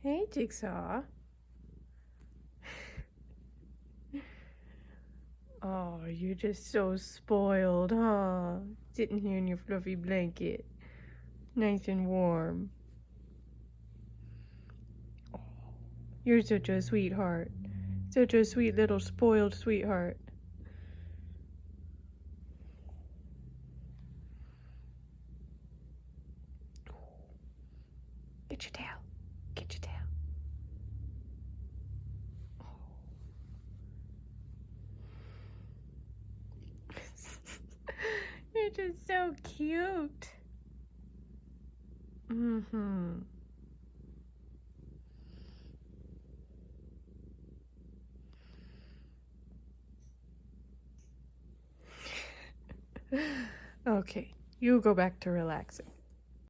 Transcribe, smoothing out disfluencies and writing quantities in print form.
Hey, Jigsaw. Oh, you're just so spoiled, huh? Sitting here in your fluffy blanket. Nice and warm. Oh, you're such a sweetheart. Such a sweet little spoiled sweetheart. Get your tail. Get your tail. You're just so cute. Mm-hmm. Okay, you go back to relaxing.